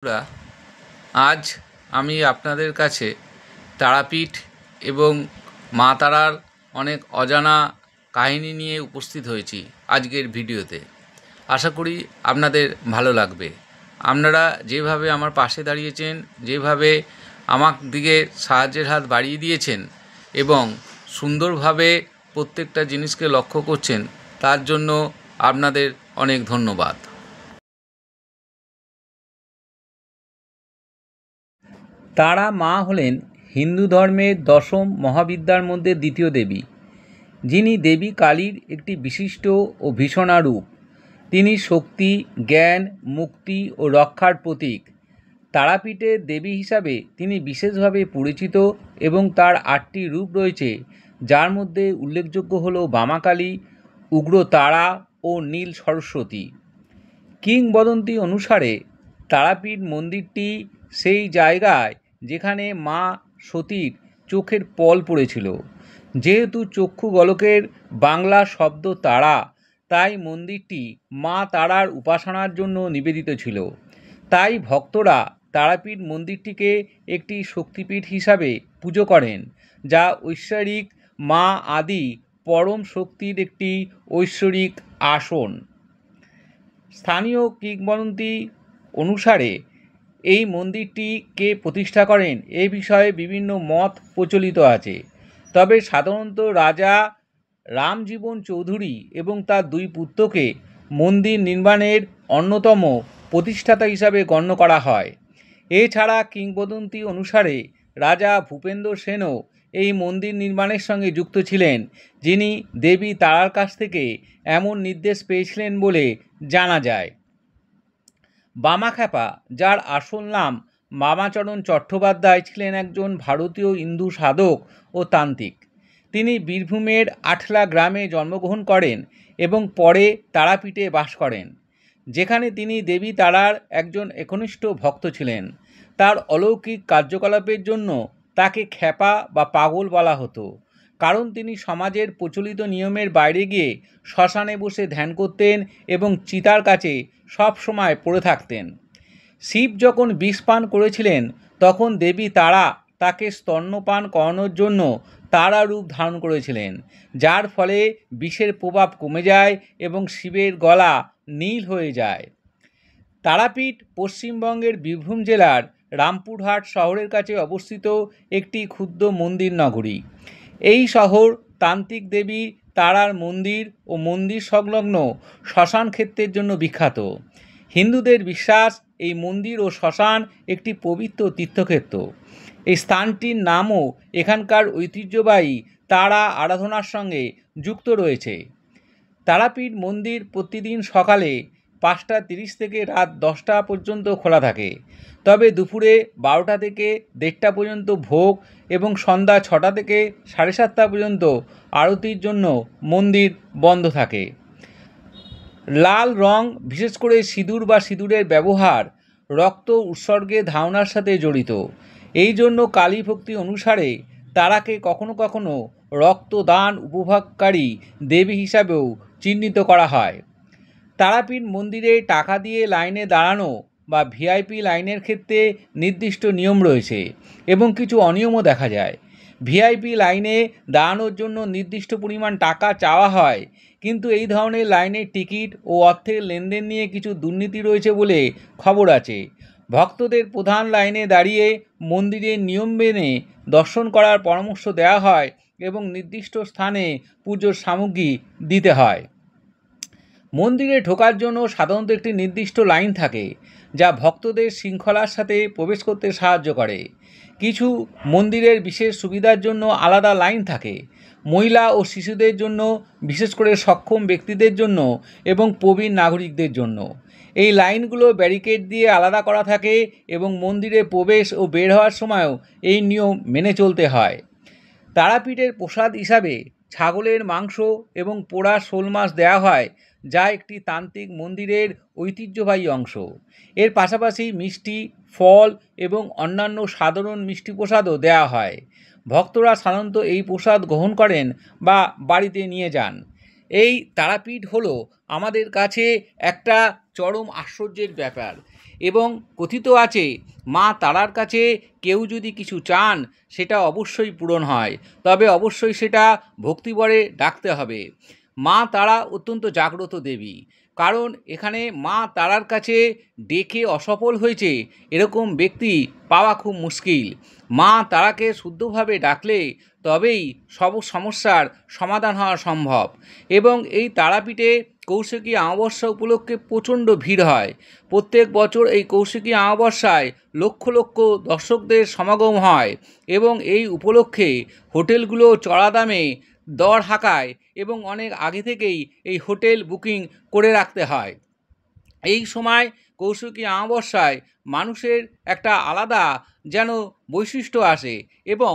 বন্ধুরা, আজ আমি আপনাদের কাছে তারাপীঠ এবং মা তারার অনেক অজানা কাহিনী নিয়ে উপস্থিত হয়েছি আজকের ভিডিওতে। আশা করি আপনাদের ভালো লাগবে। আপনারা যেভাবে আমার পাশে দাঁড়িয়েছেন, যেভাবে আমার দিকে সাহায্যের হাত বাড়িয়ে দিয়েছেন এবং সুন্দরভাবে প্রত্যেকটা জিনিসকে লক্ষ্য করছেন, তার জন্য আপনাদের অনেক ধন্যবাদ। তারা মা হলেন হিন্দু ধর্মের দশম মহাবিদ্যার মধ্যে দ্বিতীয় দেবী, যিনি দেবী কালীর একটি বিশিষ্ট ও ভীষণা রূপ। তিনি শক্তি, জ্ঞান, মুক্তি ও রক্ষার প্রতীক। তারাপীঠের দেবী হিসাবে তিনি বিশেষভাবে পরিচিত এবং তার 8টি রূপ রয়েছে, যার মধ্যে উল্লেখযোগ্য হল বামাকালী, উগ্র তারা ও নীল সরস্বতী। কিংবদন্তি অনুসারে তারাপীঠ মন্দিরটি সেই জায়গায় যেখানে মা সতীর চোখের পল পড়েছিল। যেহেতু চক্ষু গোলকের বাংলা শব্দ তারা, তাই মন্দিরটি মা তারার উপাসনার জন্য নিবেদিত ছিল। তাই ভক্তরা তারাপীঠ মন্দিরটিকে একটি শক্তিপীঠ হিসাবে পুজো করেন, যা ঐশ্বরিক মা আদি পরম শক্তির একটি ঐশ্বরিক আসন। স্থানীয় কিংবদন্তি অনুসারে এই মন্দিরটি কে প্রতিষ্ঠা করেন এ বিষয়ে বিভিন্ন মত প্রচলিত আছে। তবে সাধারণত রাজা রামজীবন চৌধুরী এবং তার 2 পুত্রকে মন্দির নির্মাণের অন্যতম প্রতিষ্ঠাতা হিসাবে গণ্য করা হয়। এছাড়া কিংবদন্তি অনুসারে রাজা ভূপেন্দ্র সেনও এই মন্দির নির্মাণের সঙ্গে যুক্ত ছিলেন, যিনি দেবী তারার কাছ থেকে এমন নির্দেশ পেয়েছিলেন বলে জানা যায়। বামাখ্যাপা, যার আসল নাম বামাচরণ চট্টোপাধ্যায়, ছিলেন একজন ভারতীয় হিন্দু সাধক ও তান্ত্রিক। তিনি বীরভূমের আটলা গ্রামে জন্মগ্রহণ করেন এবং পরে তারাপীঠে বাস করেন, যেখানে তিনি দেবী তারার একজন একনিষ্ঠ ভক্ত ছিলেন। তার অলৌকিক কার্যকলাপের জন্য তাকে খ্যাপা বা পাগল বলা হতো, কারণ তিনি সমাজের প্রচলিত নিয়মের বাইরে গিয়ে শ্মশানে বসে ধ্যান করতেন এবং চিতার কাছে সব সময় পড়ে থাকতেন। শিব যখন বিষ পান করেছিলেন, তখন দেবী তারা তাকে স্তন্যপান করানোর জন্য তারা রূপ ধারণ করেছিলেন, যার ফলে বিষের প্রভাব কমে যায় এবং শিবের গলা নীল হয়ে যায়। তারাপীঠ পশ্চিমবঙ্গের বীরভূম জেলার রামপুরহাট শহরের কাছে অবস্থিত একটি ক্ষুদ্র মন্দির নগরী। এই শহর তান্ত্রিক দেবী তারার মন্দির ও মন্দির সংলগ্ন শ্মশান ক্ষেত্রের জন্য বিখ্যাত। হিন্দুদের বিশ্বাস, এই মন্দির ও শ্মশান একটি পবিত্র তীর্থক্ষেত্র। এই স্থানটির নামও এখানকার ঐতিহ্যবাহী তারা আরাধনার সঙ্গে যুক্ত রয়েছে। তারাপীঠ মন্দির প্রতিদিন সকালে 5টা 30 থেকে রাত 10টা পর্যন্ত খোলা থাকে, তবে দুপুরে 12টা থেকে 1:30 পর্যন্ত ভোগ এবং সন্ধ্যা 6টা থেকে 7:30 পর্যন্ত আরতির জন্য মন্দির বন্ধ থাকে। লাল রং, বিশেষ করে সিঁদুর বা সিঁদুরের ব্যবহার, রক্ত উৎসর্গের ধারণার সাথে জড়িত। এই জন্য কালী ভক্তি অনুসারে তারাকে কখনো কখনো রক্তদান উপভোগকারী দেবী হিসাবেও চিহ্নিত করা হয়। তারাপীঠ মন্দিরে টাকা দিয়ে লাইনে দাঁড়ানো বা ভিআইপি লাইনের ক্ষেত্রে নির্দিষ্ট নিয়ম রয়েছে এবং কিছু অনিয়মও দেখা যায়। ভিআইপি লাইনে দাঁড়ানোর জন্য নির্দিষ্ট পরিমাণ টাকা চাওয়া হয়, কিন্তু এই ধরনের লাইনের টিকিট ও অর্থের লেনদেন নিয়ে কিছু দুর্নীতি রয়েছে বলে খবর আছে। ভক্তদের প্রধান লাইনে দাঁড়িয়ে মন্দিরের নিয়ম মেনে দর্শন করার পরামর্শ দেওয়া হয় এবং নির্দিষ্ট স্থানে পুজোর সামগ্রী দিতে হয়। মন্দিরে ঢোকার জন্য সাধারণত একটি নির্দিষ্ট লাইন থাকে, যা ভক্তদের শৃঙ্খলার সাথে প্রবেশ করতে সাহায্য করে। কিছু মন্দিরের বিশেষ সুবিধার জন্য আলাদা লাইন থাকে, মহিলা ও শিশুদের জন্য, বিশেষ করে সক্ষম ব্যক্তিদের জন্য এবং প্রবীণ নাগরিকদের জন্য। এই লাইনগুলো ব্যারিকেড দিয়ে আলাদা করা থাকে এবং মন্দিরে প্রবেশ ও বের হওয়ার সময়ও এই নিয়ম মেনে চলতে হয়। তারাপীঠের প্রসাদ হিসাবে ছাগলের মাংস এবং পোড়া শোল মাছ দেওয়া হয়, যা একটি তান্ত্রিক মন্দিরের ঐতিহ্যবাহী অংশ। এর পাশাপাশি মিষ্টি, ফল এবং অন্যান্য সাধারণ মিষ্টি প্রসাদও দেওয়া হয়। ভক্তরা সাধারণত এই প্রসাদ গ্রহণ করেন বা বাড়িতে নিয়ে যান। এই তারাপীঠ হলো আমাদের কাছে একটা চরম আশ্চর্যের ব্যাপার। এবং কথিত আছে মা তারার কাছে কেউ যদি কিছু চান সেটা অবশ্যই পূরণ হয়, তবে অবশ্যই সেটা ভক্তিভরে ডাকতে হবে। মা তারা অত্যন্ত জাগ্রত দেবী, কারণ এখানে মা তারার কাছে ডেকে অসফল হয়েছে এরকম ব্যক্তি পাওয়া খুব মুশকিল। মা তারাকে শুদ্ধভাবে ডাকলে তবেই সব সমস্যার সমাধান হওয়া সম্ভব। এবং এই তারাপীঠে কৌশিকী অমাবস্যা উপলক্ষে প্রচণ্ড ভিড় হয়। প্রত্যেক বছর এই কৌশিকী অমাবস্যায় লক্ষ লক্ষ দর্শকদের সমাগম হয় এবং এই উপলক্ষে হোটেলগুলো চড়া দামে দর হাঁকায় এবং অনেক আগে থেকেই এই হোটেল বুকিং করে রাখতে হয়। এই সময় কৌশিকী অমাবস্যায় মানুষের একটা আলাদা যেন বৈশিষ্ট্য আসে এবং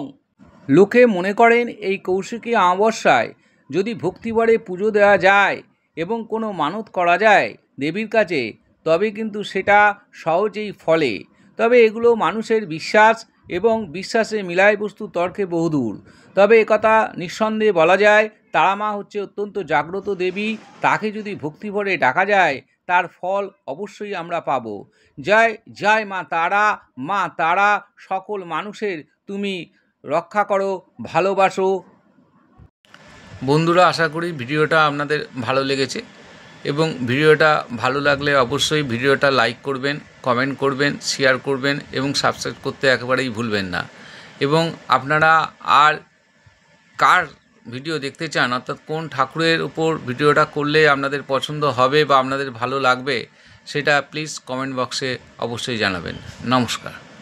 লোকে মনে করেন এই কৌশিকী অমাবস্যায় যদি ভক্তিভরে পুজো দেওয়া যায় এবং কোনো মানত করা যায় দেবীর কাছে, তবে কিন্তু সেটা সহজেই ফলে। তবে এগুলো মানুষের বিশ্বাস এবং বিশ্বাসে মিলায় বস্তু তর্কে বহুদূর। তবে একথা নিঃসন্দেহে বলা যায়, তারা মা হচ্ছে অত্যন্ত জাগ্রত দেবী। তাকে যদি ভক্তিভরে ডাকা যায় তার ফল অবশ্যই আমরা পাব। জয় জয় মা তারা। মা তারা সকল মানুষের তুমি রক্ষা করো, ভালোবাসো। বন্ধুরা, আশা করি ভিডিওটা আপনাদের ভালো লেগেছে এবং ভিডিওটা ভালো লাগলে অবশ্যই ভিডিওটা লাইক করবেন, কমেন্ট করবেন, শেয়ার করবেন এবং সাবস্ক্রাইব করতে একেবারেই ভুলবেন না। এবং আপনারা আর কার ভিডিও দেখতে চান, অর্থাৎ কোন ঠাকুরের উপর ভিডিওটা করলে আপনাদের পছন্দ হবে বা আপনাদের ভালো লাগবে, সেটা প্লিজ কমেন্ট বক্সে অবশ্যই জানাবেন। নমস্কার।